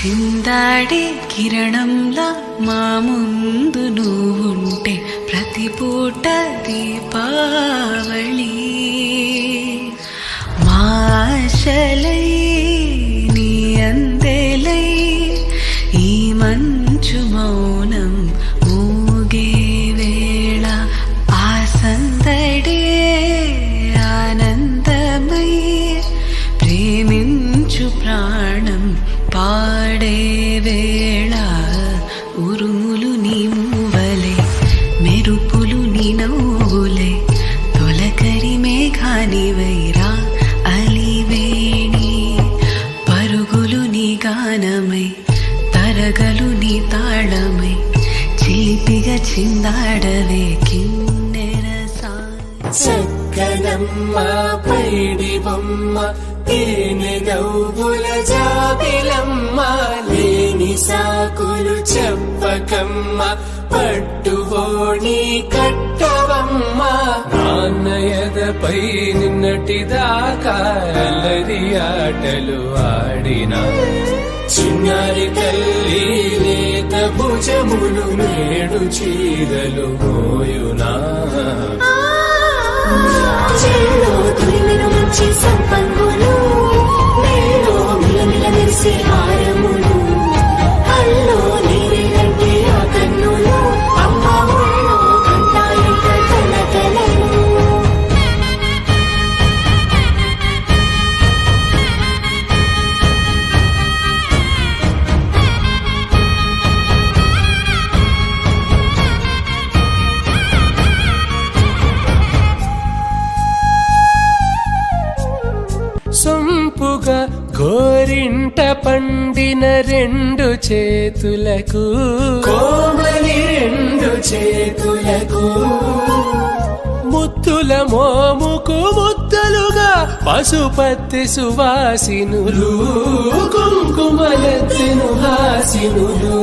చిందాడే కిరణంలా మా ముందు నువ్వుంటే ప్రతి పూట దీపావళి మాశలై నీ అందెలై ఈ మంచు మౌనం మూగే వేళ ఆ సందడే ఆనందమై ప్రేమించు ప్రాణం పాడే వేళ ఉరుములు నీ మూవలే మెరుపులు నీ నవ్వులే తొలకరి మేఘాని వైరా అలివేణి పరుగులు నీ గానమై తరగలు నీ తాళమై చిలిపిగా చిందాడవే కిన్నెరసా చక్కనమ్మ పైడి బొమ్మ తేనె నవ్వుల జాబిలమ్మ లేని సాకులు చెప్పకమ్మ పట్టువోణి కట్టవమ్మ నాన్నయదపై నిన్నటిదాకా అల్లరి ఆటలు ఆడినా చిన్నారి తల్లి లేత భుజములు నేడు చీరలు మోయునా సంపంగులు నేను మిలమిల మెరిసే హారములు అల్లో నీరంటే ఆ కన్నులు అమ్మ ఒళ్ళో కంటాయంట కలకలను సొంపుగా గోరింట పండిన రెండు చేతులకు కోమలి రెండు చేతులకు ముత్తుల మోముకు ముద్దలుగా పశుపతి సువాసినులు కుంకుమలెత్తిను హాసినులు